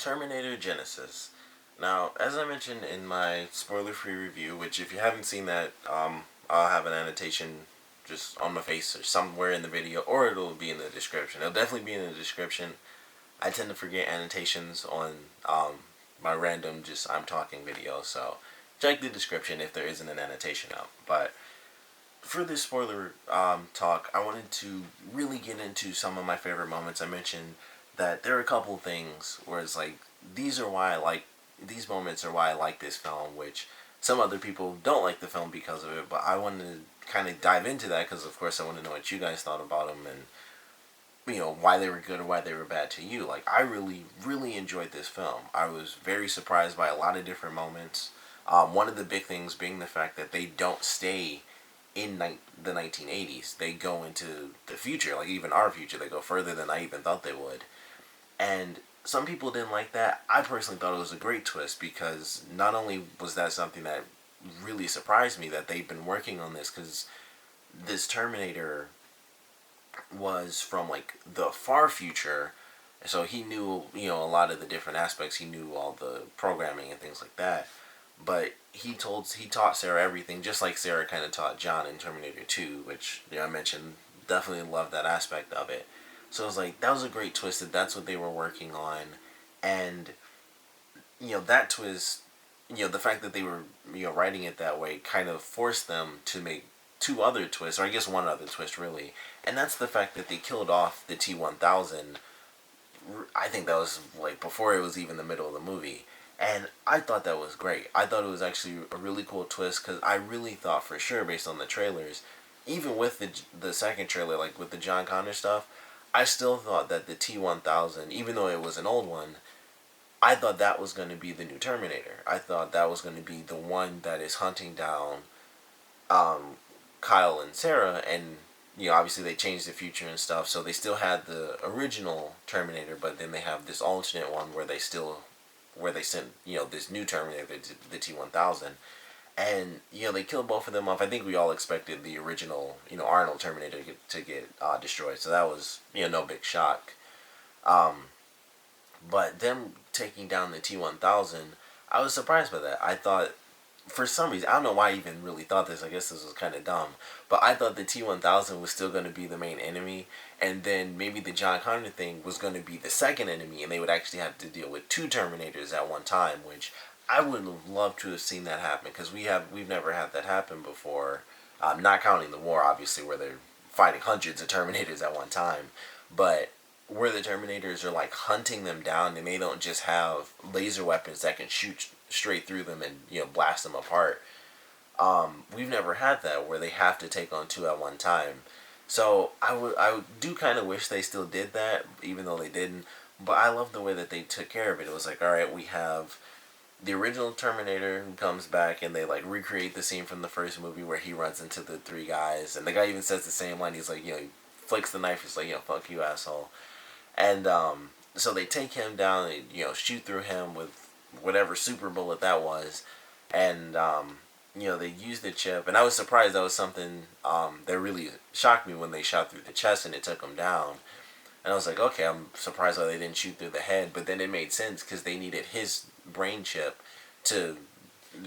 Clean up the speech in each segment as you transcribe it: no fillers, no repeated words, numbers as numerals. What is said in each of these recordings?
Terminator Genisys. Now, as I mentioned in my spoiler-free review, which if you haven't seen that, I'll have an annotation just on my face or somewhere in the video, or it'll be in the description. It'll definitely be in the description. I tend to forget annotations on my random just I'm talking video, so check the description if there isn't an annotation out. But for this spoiler talk, I wanted to really get into some of my favorite moments. I mentioned that there are a couple things where it's like these moments are why I like this film, which some other people don't like the film because of it. But I wanted to kind of dive into that because, of course, I want to know what you guys thought about them and why they were good or why they were bad to you. Like, I really enjoyed this film. I was very surprised by a lot of different moments. One of the big things being the fact that they don't stay in the 1980s. They go into the future, like even our future. They go further than I even thought they would. And some people didn't like that. I personally thought it was a great twist because not only was that something that really surprised me that they've been working on this, because this Terminator was from like the far future, so he knew a lot of the different aspects. He knew all the programming and things like that. But he taught Sarah everything, just like Sarah kind of taught John in Terminator 2, which I mentioned. Definitely loved that aspect of it. So it was like that was a great twist that that's what they were working on, and that twist, the fact that they were writing it that way kind of forced them to make two other twists, or I guess one other twist really, and that's the fact that they killed off the T-1000. I think that was like before it was even the middle of the movie. And I thought that was great. I thought it was actually a really cool twist because I really thought for sure, based on the trailers, even with the second trailer, like with the John Connor stuff, I still thought that the T-1000, even though it was an old one, I thought that was going to be the new Terminator. I thought that was going to be the one that is hunting down Kyle and Sarah, and obviously they changed the future and stuff, so they still had the original Terminator, but then they have this alternate one where they sent this new Terminator, the T-1000, and they killed both of them off. I think we all expected the original Arnold Terminator to get destroyed, so that was no big shock. But them taking down the T-1000, I was surprised by that. I thought, for some reason, I don't know why I even really thought this. I guess this was kind of dumb. But I thought the T-1000 was still going to be the main enemy. And then maybe the John Connor thing was going to be the second enemy. And they would actually have to deal with two Terminators at one time. Which I would have loved to have seen that happen. Because we've never had that happen before. Not counting the war, obviously, where they're fighting hundreds of Terminators at one time. But where the Terminators are like hunting them down, and they don't just have laser weapons that can shoot straight through them and blast them apart. We've never had that where they have to take on two at one time. So I do kind of wish they still did that, even though they didn't. But I love the way that they took care of it. It was like, all right, we have the original Terminator who comes back, and they like recreate the scene from the first movie where he runs into the three guys, and the guy even says the same line. He's like, he flicks the knife. He's like, fuck you, asshole. And so they take him down. They shoot through him with whatever super bullet that was, and they used the chip. And I was surprised that was something that really shocked me when they shot through the chest and it took him down. And I was like, okay, I'm surprised why they didn't shoot through the head. But then it made sense because they needed his brain chip to.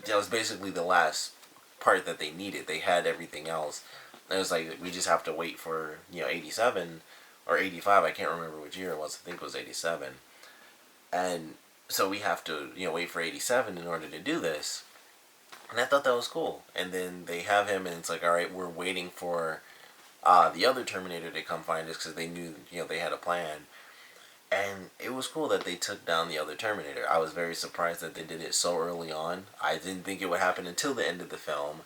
That was basically the last part that they needed. They had everything else. And it was like we just have to wait for 87 or 85. I can't remember which year it was. I think it was 87. And so we have to wait for 87 in order to do this. And I thought that was cool. And then they have him, and it's like, all right, we're waiting for the other Terminator to come find us because they knew they had a plan. And it was cool that they took down the other Terminator. I was very surprised that they did it so early on. I didn't think it would happen until the end of the film.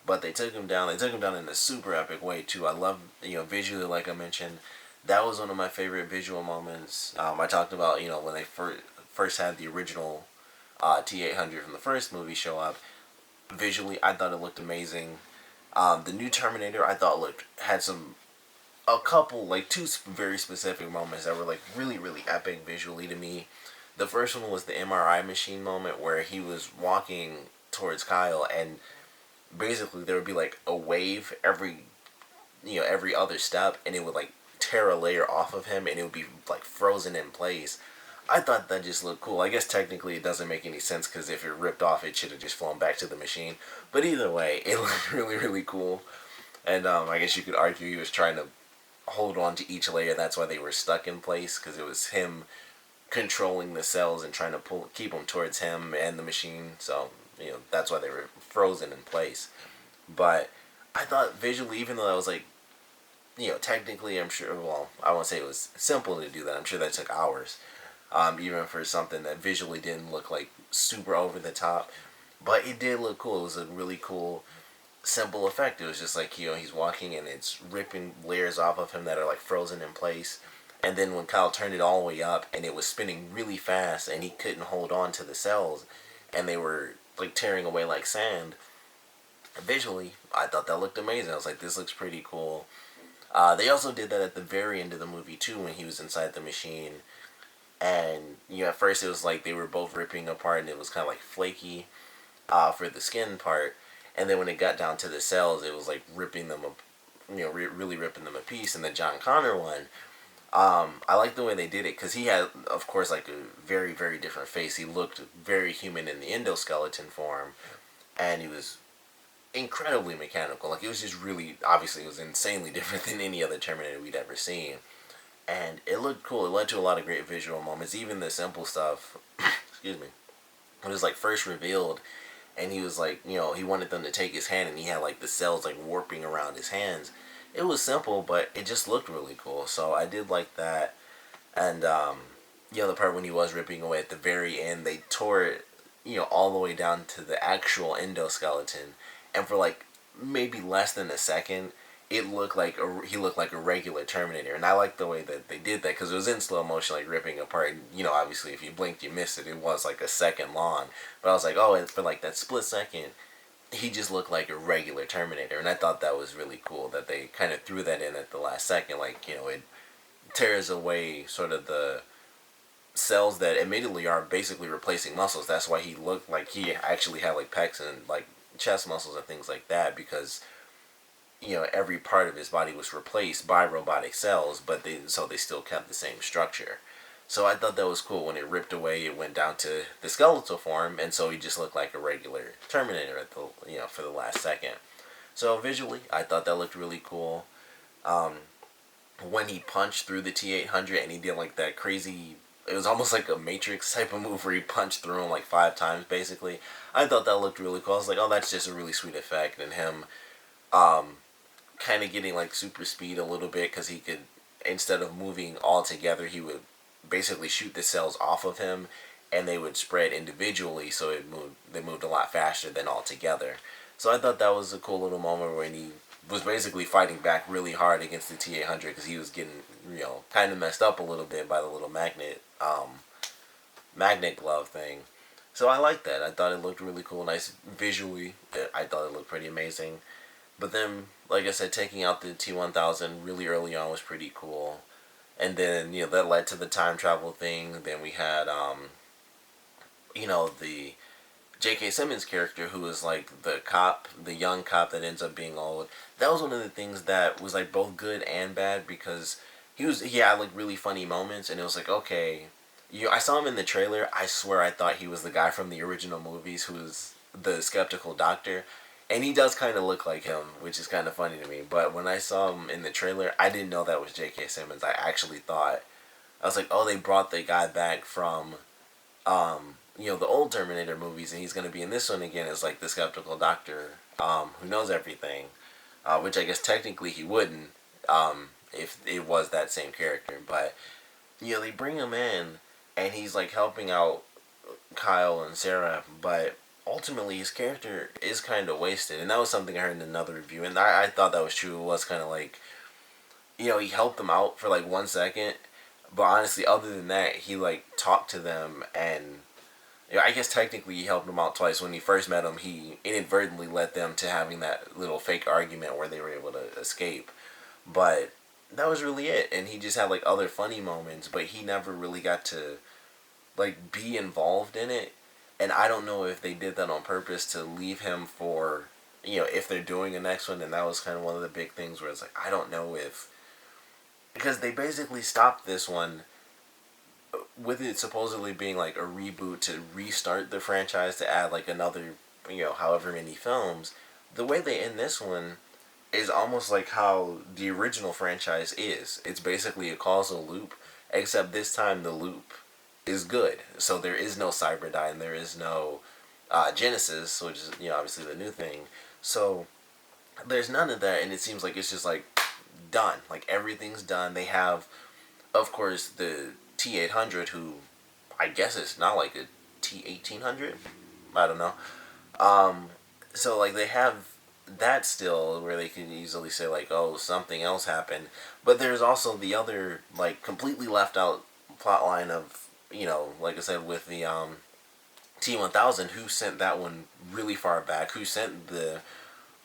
But they took him down. They took him down in a super epic way too. I love visually, like I mentioned, that was one of my favorite visual moments. I talked about when they first had the original T-800 from the first movie show up. Visually, I thought it looked amazing. The new Terminator, I thought had a couple, like two very specific moments that were like really, really epic visually to me. The first one was the MRI machine moment where he was walking towards Kyle, and basically there would be like a wave every other step, and it would like tear a layer off of him, and it would be like frozen in place. I thought that just looked cool. I guess technically it doesn't make any sense because if it ripped off, it should have just flown back to the machine. But either way, it looked really, really cool. And I guess you could argue he was trying to hold on to each layer. That's why they were stuck in place, because it was him controlling the cells and trying to keep them towards him and the machine. So that's why they were frozen in place. But I thought visually, even though that was like, technically, I'm sure. Well, I won't say it was simple to do that. I'm sure that took hours, even for something that visually didn't look like super over the top. But it did look cool. It was a really cool, simple effect. It was just like, he's walking and it's ripping layers off of him that are like frozen in place. And then when Kyle turned it all the way up and it was spinning really fast and he couldn't hold on to the cells and they were like tearing away like sand, visually, I thought that looked amazing. I was like, this looks pretty cool. They also did that at the very end of the movie too when he was inside the machine. And, at first it was like they were both ripping apart and it was kind of like flaky for the skin part. And then when it got down to the cells, it was like ripping them up, really ripping them a piece. And the John Connor one, I like the way they did it because he had, of course, like a very, very different face. He looked very human in the endoskeleton form, and he was incredibly mechanical. Like, it was just really, obviously, it was insanely different than any other Terminator we'd ever seen. And it looked cool. It led to a lot of great visual moments, even the simple stuff. Excuse me. It was like first revealed, and he was like, he wanted them to take his hand, and he had like the cells like warping around his hands. It was simple, but it just looked really cool. So I did like that. And the part when he was ripping away at the very end, they tore it, all the way down to the actual endoskeleton, and for like maybe less than a second, it looked like he looked like a regular Terminator. And I like the way that they did that because it was in slow motion, like ripping apart. Obviously, if you blinked, you missed it. It was like a second long, but I was like, oh, and for like that split second, he just looked like a regular Terminator, and I thought that was really cool that they kind of threw that in at the last second. Like, it tears away sort of the cells that admittedly are basically replacing muscles. That's why he looked like he actually had like pecs and like chest muscles and things like that, because every part of his body was replaced by robotic cells, but they still kept the same structure. So I thought that was cool. When it ripped away, it went down to the skeletal form, and so he just looked like a regular Terminator at the for the last second. So visually, I thought that looked really cool. When he punched through the T-800 and he did like that crazy, it was almost like a Matrix type of move where he punched through him like 5 times basically. I thought that looked really cool. I was like, oh, that's just a really sweet effect, and him kind of getting like super speed a little bit because he could, instead of moving all together, he would basically shoot the cells off of him and they would spread individually, so they moved a lot faster than all together. So I thought that was a cool little moment when he was basically fighting back really hard against the T-800 because he was getting kind of messed up a little bit by the little magnet glove thing. So I liked that. I thought it looked really cool, nice visually. I thought it looked pretty amazing. But then, like I said, taking out the T-1000 really early on was pretty cool. And then, that led to the time travel thing. Then we had, the J.K. Simmons character, who was like the cop, the young cop that ends up being old. That was one of the things that was like both good and bad, because he had like really funny moments, and it was like, okay, I saw him in the trailer. I swear I thought he was the guy from the original movies who was the skeptical doctor. And he does kind of look like him, which is kind of funny to me. But when I saw him in the trailer, I didn't know that was J.K. Simmons. I actually thought, I was like, oh, they brought the guy back from, the old Terminator movies, and he's going to be in this one again as like the skeptical doctor who knows everything. Which I guess technically he wouldn't if it was that same character. But, they bring him in, and he's like helping out Kyle and Sarah, but ultimately his character is kind of wasted. And that was something I heard in another review, and I thought that was true. It was kind of like, he helped them out for like 1 second, but honestly, other than that, he like talked to them, and I guess technically he helped them out twice. When he first met them, he inadvertently led them to having that little fake argument where they were able to escape, but that was really it. And he just had like other funny moments, but he never really got to like be involved in it. And I don't know if they did that on purpose to leave him for, if they're doing a next one. And that was kind of one of the big things where it's like, I don't know if, because they basically stopped this one with it supposedly being like a reboot to restart the franchise to add like another, however many films, the way they end this one is almost like how the original franchise is. It's basically a causal loop, except this time the loop is good. So there is no Cyberdyne, there is no Genisys, which is obviously the new thing. So there's none of that, and it seems like it's just like done. Like everything's done. They have, of course, the T800, who I guess it's not like a T1800. I don't know. So like they have that still, where they can easily say like, oh, something else happened. But there's also the other like completely left out plot line of, like I said, with the T1000, who sent that one really far back, who sent the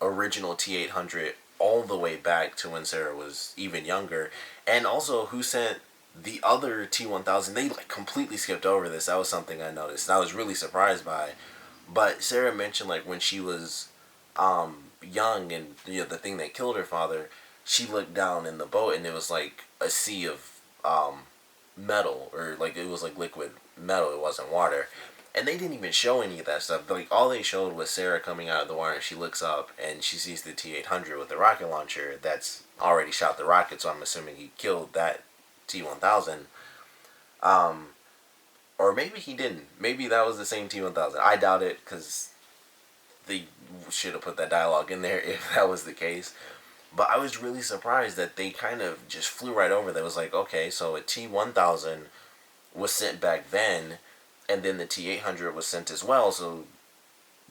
original T800 all the way back to when Sarah was even younger, and also who sent the other T1000. They like completely skipped over this. That was something I noticed. I was really surprised by. But Sarah mentioned like when she was young, and the thing that killed her father, she looked down in the boat and it was like a sea of metal, or like it was like liquid metal. It wasn't water. And they didn't even show any of that stuff. Like all they showed was Sarah coming out of the water, and she looks up and she sees the T800 with the rocket launcher that's already shot the rocket. So I'm assuming he killed that T1000. Or maybe he didn't. Maybe that was the same T1000. I doubt it, because they should have put that dialogue in there if that was the case. But I was really surprised that they kind of just flew right over that. It was like, okay, so a T1000 was sent back then, and then the T800 was sent as well. So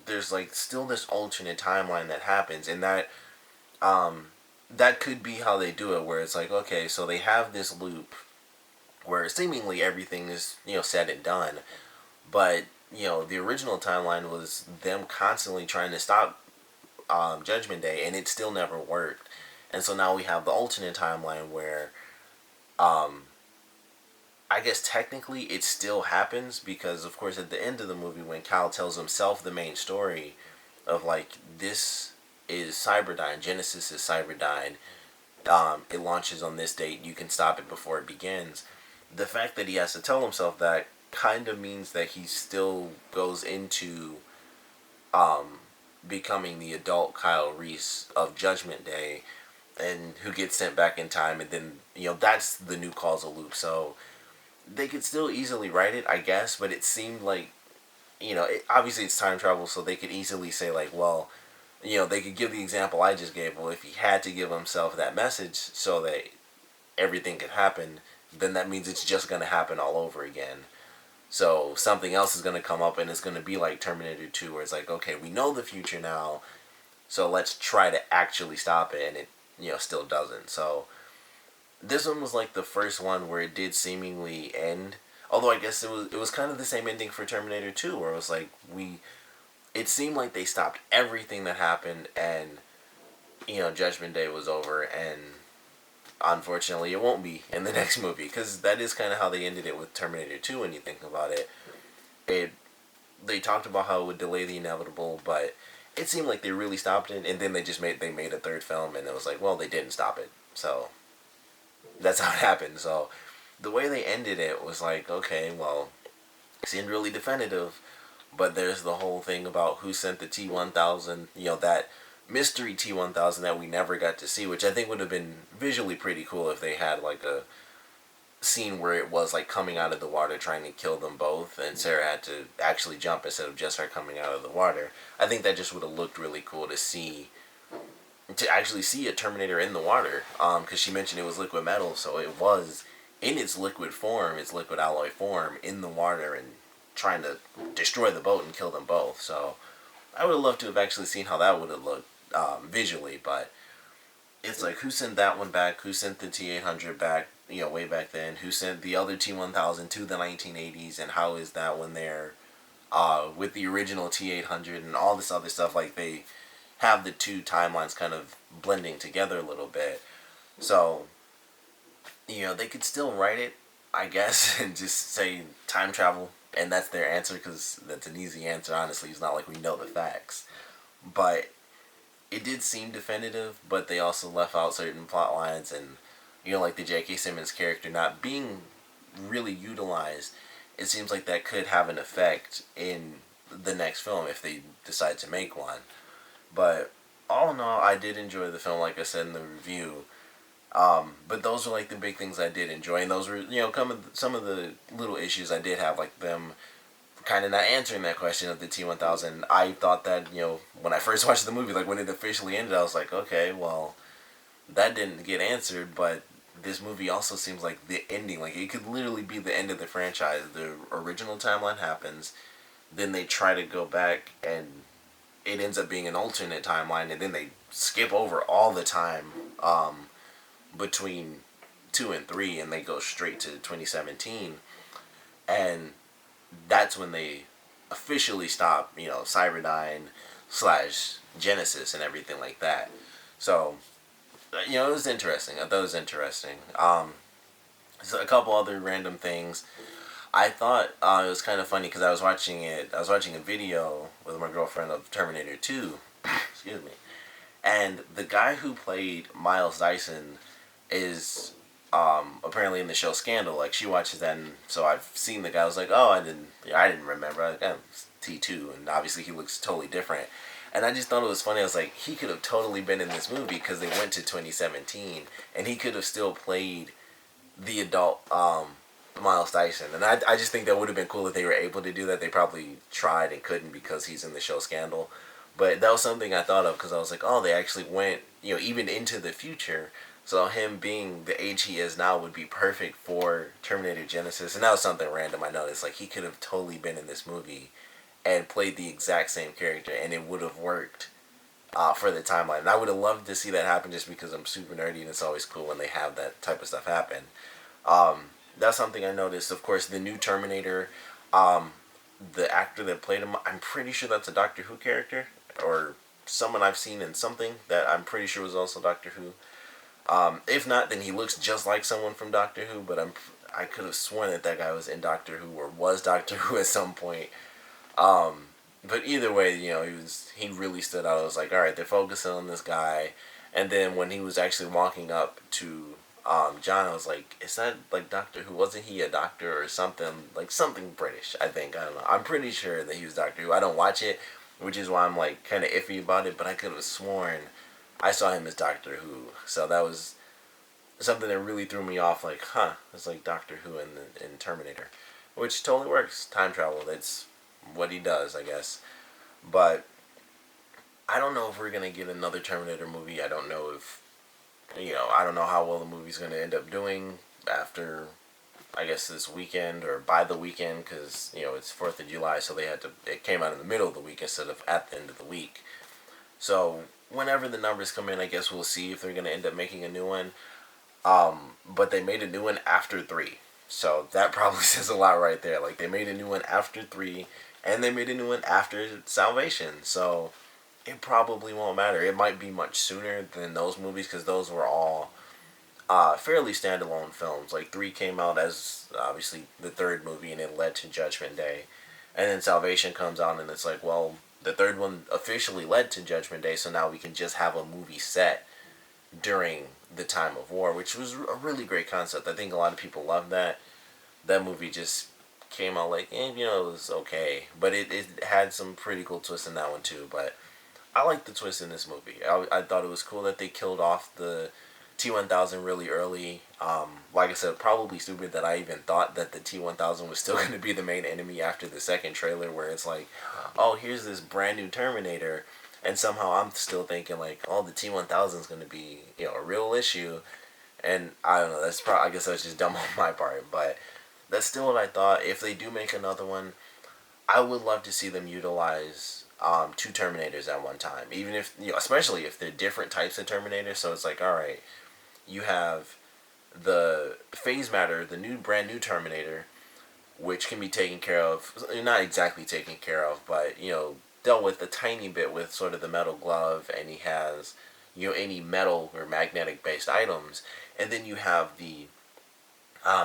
there's like still this alternate timeline that happens, and that could be how they do it, where it's like, okay, so they have this loop where seemingly everything is said and done, but the original timeline was them constantly trying to stop Judgment Day, and it still never worked. And so now we have the alternate timeline where I guess technically it still happens, because of course at the end of the movie, when Cal tells himself the main story of like, this is Cyberdyne, Genisys is Cyberdyne, it launches on this date, you can stop it before it begins. The fact that he has to tell himself that kind of means that he still goes into becoming the adult Kyle Reese of Judgment Day, and who gets sent back in time, and then that's the new causal loop. So they could still easily write it, I guess, but it seemed like obviously it's time travel, so they could easily say like, well, they could give the example I just gave. Well, if he had to give himself that message so that everything could happen, then that means it's just going to happen all over again. So something else is going to come up, and it's going to be like Terminator 2, where it's like, okay, we know the future now, so let's try to actually stop it, and it still doesn't. So this one was like the first one where it did seemingly end. Although I guess it was kind of the same ending for Terminator 2, where it was like it seemed like they stopped everything that happened, and Judgment Day was over, and unfortunately it won't be in the next movie, because that is kind of how they ended it with Terminator 2 when you think about it. They talked about how it would delay the inevitable, but it seemed like they really stopped it, and then they made a third film, and it was like, well, they didn't stop it. So that's how it happened. So the way they ended it was like, okay, well, it seemed really definitive, but there's the whole thing about who sent the T1000, that mystery T1000 that we never got to see, which I think would have been visually pretty cool if they had like a scene where it was like coming out of the water trying to kill them both, and Sarah had to actually jump instead of just her coming out of the water. I think that just would have looked really cool to actually see a Terminator in the water, because she mentioned it was liquid metal, so it was in its liquid form, its liquid alloy form, in the water and trying to destroy the boat and kill them both. So I would have loved to have actually seen how that would have looked visually, but it's like, who sent that one back? Who sent the T800 back, way back then? Who sent the other T1000 to the 1980s? And how is that when they're with the original T800 and all this other stuff? Like, they have the two timelines kind of blending together a little bit. So, they could still write it, I guess, and just say time travel, and that's their answer, because that's an easy answer, honestly. It's not like we know the facts. But it did seem definitive, but they also left out certain plot lines, and like the J.K. Simmons character not being really utilized, it seems like that could have an effect in the next film if they decide to make one. But all in all, I did enjoy the film, like I said in the review. But those were like the big things I did enjoy, and those were some of the little issues I did have, like them kind of not answering that question of the T1000. I thought that when I first watched the movie, like when it officially ended, I was like, okay, well, that didn't get answered, but this movie also seems like the ending. Like it could literally be the end of the franchise. The original timeline happens, then they try to go back, and it ends up being an alternate timeline, and then they skip over all the time between 2 and 3, and they go straight to 2017, and that's when they officially stop, Cyberdyne slash Genisys and everything like that. So, it was interesting. I thought it was interesting. So a couple other random things. I thought it was kind of funny because I was watching it. I was watching a video with my girlfriend of Terminator 2. Excuse me. And the guy who played Miles Dyson is apparently in the show Scandal. Like she watches that, and so I've seen the guy. I was like, oh, I didn't remember. T2, and obviously he looks totally different. And I just thought it was funny. I was like, he could have totally been in this movie because they went to 2017, and he could have still played the adult Miles Dyson. And I just think that would have been cool if they were able to do that. They probably tried and couldn't because he's in the show Scandal. But that was something I thought of because I was like, oh, they actually went, even into the future. So him being the age he is now would be perfect for Terminator Genisys. And that was something random I noticed. Like, he could have totally been in this movie and played the exact same character, and it would have worked for the timeline. And I would have loved to see that happen just because I'm super nerdy, and it's always cool when they have that type of stuff happen. That's something I noticed. Of course, the new Terminator, the actor that played him, I'm pretty sure that's a Doctor Who character, or someone I've seen in something that I'm pretty sure was also Doctor Who. If not, then he looks just like someone from Doctor Who, but I could have sworn that guy was in Doctor Who or was Doctor Who at some point. But either way, he really stood out. I was like, all right, they're focusing on this guy. And then when he was actually walking up to John, I was like, is that like Doctor Who? Wasn't he a doctor or something? Like something British, I think. I don't know. I'm pretty sure that he was Doctor Who. I don't watch it, which is why I'm like kind of iffy about it, but I could have sworn I saw him as Doctor Who. So that was something that really threw me off. Like, it's like Doctor Who in Terminator, which totally works. Time travel. That's what he does, I guess. But I don't know if we're gonna get another Terminator movie. I don't know if I don't know how well the movie's gonna end up doing after, I guess, this weekend or by the weekend, because it's 4th of July, so it came out in the middle of the week instead of at the end of the week. So whenever the numbers come in, I guess we'll see if they're gonna end up making a new one. But they made a new one after 3, so that probably says a lot right there. Like, they made a new one after 3, and they made a new one after Salvation, so it probably won't matter. It might be much sooner than those movies because those were all fairly standalone films. Like, 3 came out as obviously the third movie, and it led to Judgment Day, and then Salvation comes out, and it's like, well, the third one officially led to Judgment Day, so now we can just have a movie set during the time of war, which was a really great concept. I think a lot of people loved that. That movie just came out like, it was okay. But it had some pretty cool twists in that one too. But I like the twist in this movie. I thought it was cool that they killed off the T1000 really early. Like I said, probably stupid that I even thought that the T1000 was still going to be the main enemy after the second trailer, where it's like, oh, here's this brand new Terminator, and somehow I'm still thinking like, oh, the T1000 is going to be a real issue, and I don't know. I guess that's just dumb on my part, but that's still what I thought. If they do make another one, I would love to see them utilize 2 Terminators at one time, even if especially if they're different types of Terminators. So it's like, all right, you have the phase matter, the brand new Terminator, which can be taken care of, not exactly taken care of, but dealt with a tiny bit with sort of the metal glove, and he has any metal or magnetic based items, and then you have the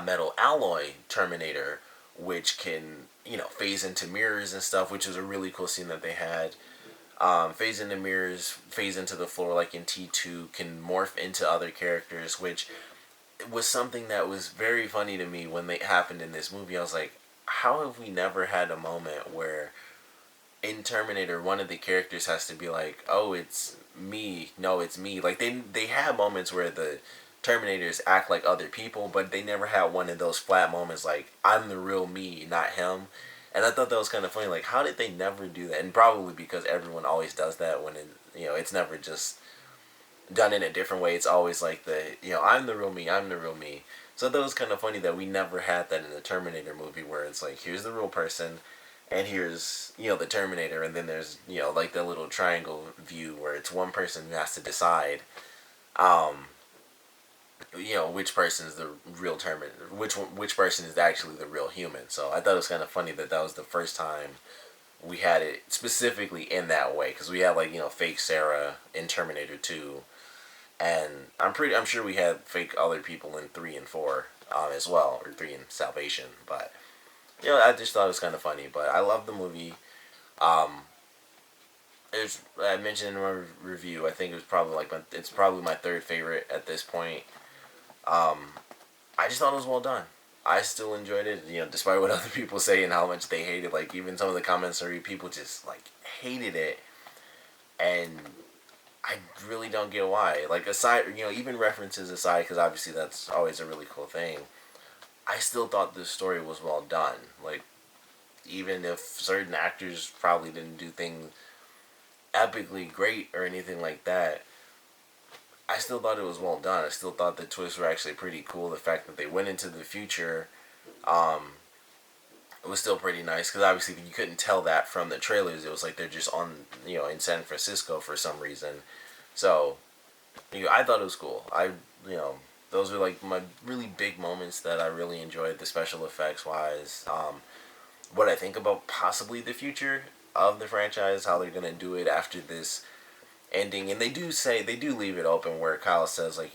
metal alloy Terminator, which can phase into mirrors and stuff, which was a really cool scene that they had. Phase into mirrors, phase into the floor like in T2, can morph into other characters, which was something that was very funny to me when they happened in this movie. I was like, how have we never had a moment where in Terminator one of the characters has to be like, "Oh, it's me. No, it's me." Like they have moments where the Terminators act like other people, but they never had one of those flat moments like, "I'm the real me, not him." And I thought that was kind of funny. Like, how did they never do that? And probably because everyone always does that when it's never just done in a different way. It's always like I'm the real me, I'm the real me. So I thought it was kind of funny that we never had that in the Terminator movie where it's like, here's the real person, and here's, the Terminator, and then there's, like the little triangle view where it's one person who has to decide, um, which person is the real Terminator, which person is actually the real human. So I thought it was kind of funny that that was the first time we had it specifically in that way, because we had like fake Sarah in Terminator 2, and I'm sure we had fake other people in 3 and 4 as well, or 3 in Salvation. But I just thought it was kind of funny. But I love the movie. Um, I mentioned in my review, I think it was probably it's probably my third favorite at this point. Um, I just thought it was well done. I still enjoyed it, despite what other people say and how much they hated. Like, even some of the comments I read, people just like hated it, and I really don't get why. Like, aside, even references aside, because obviously that's always a really cool thing. I still thought the story was well done. Like, even if certain actors probably didn't do things epically great or anything like that, I still thought it was well done. I still thought the twists were actually pretty cool. The fact that they went into the future, um, it was still pretty nice, because obviously you couldn't tell that from the trailers. It was like they're just on, in San Francisco for some reason. So, I thought it was cool. You know, those are like my really big moments that I really enjoyed, the special effects wise. What I think about possibly the future of the franchise, how they're gonna do it after this ending, and they do leave it open where Kyle says like,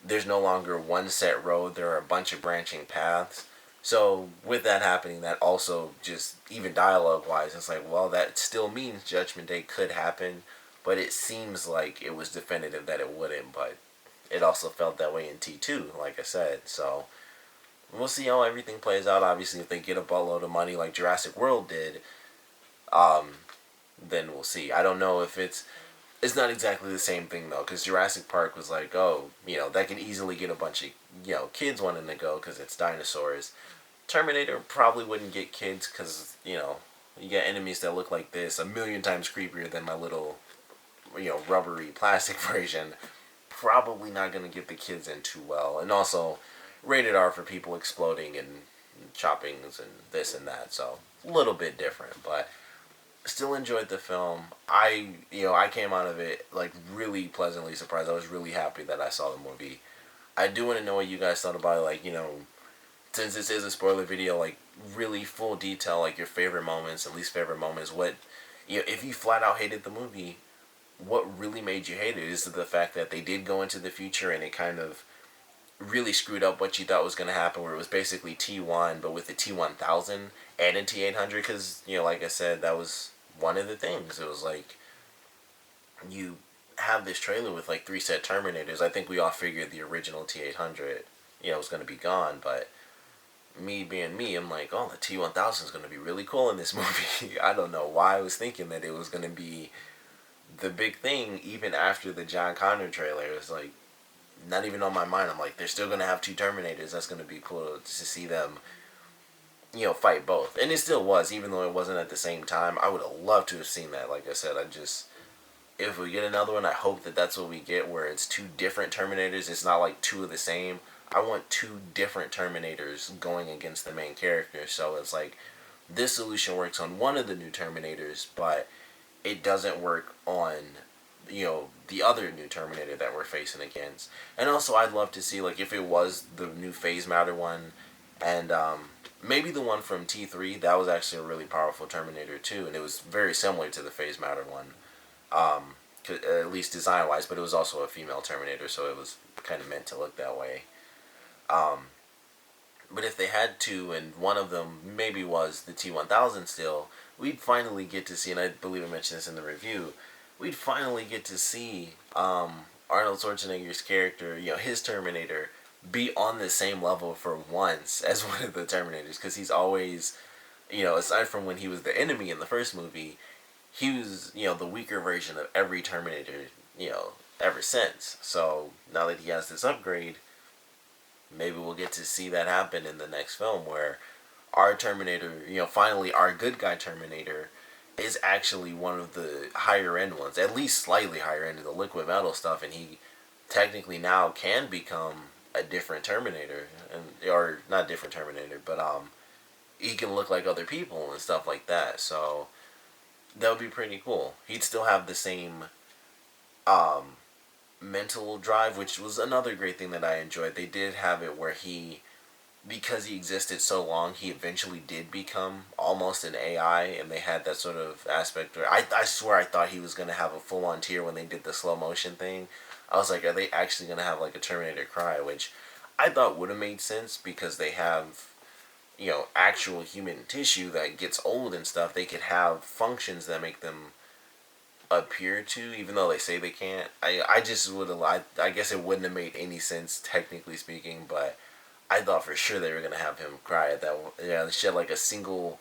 there's no longer one set road, there are a bunch of branching paths. So with that happening, that also just, even dialogue wise, it's like, well, that still means Judgment Day could happen, but it seems like it was definitive that it wouldn't. But it also felt that way in T2, like I said. So we'll see how everything plays out. Obviously, if they get a buttload of money like Jurassic World did, um, then we'll see. I don't know if it's not exactly the same thing though, because Jurassic Park was like, oh, that can easily get a bunch of kids wanting to go because it's dinosaurs. Terminator probably wouldn't get kids because you get enemies that look like this, a million times creepier than my little rubbery plastic version. Probably not gonna get the kids in too well, and also rated R for people exploding and choppings and this and that. So a little bit different, but still enjoyed the film. I came out of it like really pleasantly surprised. I was really happy that I saw the movie. I do want to know what you guys thought about it, like, since this is a spoiler video, like really full detail, like your favorite moments and least favorite moments. What, if you flat out hated the movie, what really made you hate it? Is it the fact that they did go into the future and it kind of really screwed up what you thought was going to happen, where it was basically T1 but with the T1000 and a T800? Because like I said, that was one of the things. It was like, you have this trailer with like 3 set Terminators. I think we all figured the original T800 was going to be gone, but me being me, I'm like, oh, the T1000 is going to be really cool in this movie. I don't know why I was thinking that it was going to be the big thing. Even after the John Connor trailer, it was like not even on my mind. I'm like, they're still going to have 2 Terminators. That's going to be cool to see them fight both. And it still was, even though it wasn't at the same time. I would have loved to have seen that. Like I said, if we get another one, I hope that that's what we get, where it's 2 different Terminators. It's not like 2 of the same. I want 2 different Terminators going against the main character. So it's like, this solution works on one of the new Terminators, but it doesn't work on the other new Terminator that we're facing against. And also, I'd love to see, like, if it was the new Phase Matter one, and maybe the one from T3, that was actually a really powerful Terminator too, and it was very similar to the Phase Matter one, at least design wise, but it was also a female Terminator, so it was kind of meant to look that way. Um, but if they had to, and one of them maybe was the T1000 still, we'd finally get to see, and I believe I mentioned this in the review, we'd finally get to see Arnold Schwarzenegger's character, his Terminator, be on the same level for once as one of the Terminators, because he's always, aside from when he was the enemy in the first movie, he was, the weaker version of every Terminator, ever since. So now that he has this upgrade, maybe we'll get to see that happen in the next film where our Terminator, finally our good guy Terminator is actually one of the higher end ones, at least slightly higher end of the liquid metal stuff, and he technically now can become a different Terminator, and or not different Terminator, but he can look like other people and stuff like that. So that would be pretty cool. He'd still have the same um, mental drive, which was another great thing that I enjoyed. They did have it where he, because he existed so long, he eventually did become almost an AI, and they had that sort of aspect where I swear I thought he was going to have a full on tear when they did the slow motion thing. I was like, are they actually going to have like a Terminator cry? Which I thought would have made sense because they have, actual human tissue that gets old and stuff. They could have functions that make them appear to, even though they say they can't. I just would have, I guess it wouldn't have made any sense technically speaking, but I thought for sure they were gonna have him cry at that. Yeah, they shed like a single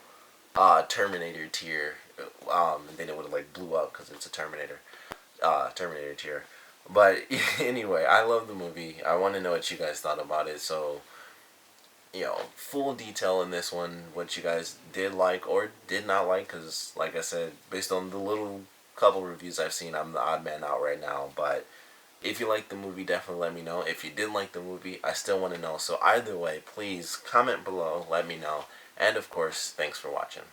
Terminator tear, and then it would have like blew up because it's a Terminator tear. But anyway, I love the movie. I want to know what you guys thought about it. So, full detail in this one, what you guys did like or did not like, because like I said, based on the little couple reviews I've seen, I'm the odd man out right now. But if you liked the movie, definitely let me know. If you didn't like the movie, I still want to know. So either way, please comment below, let me know. And of course, thanks for watching.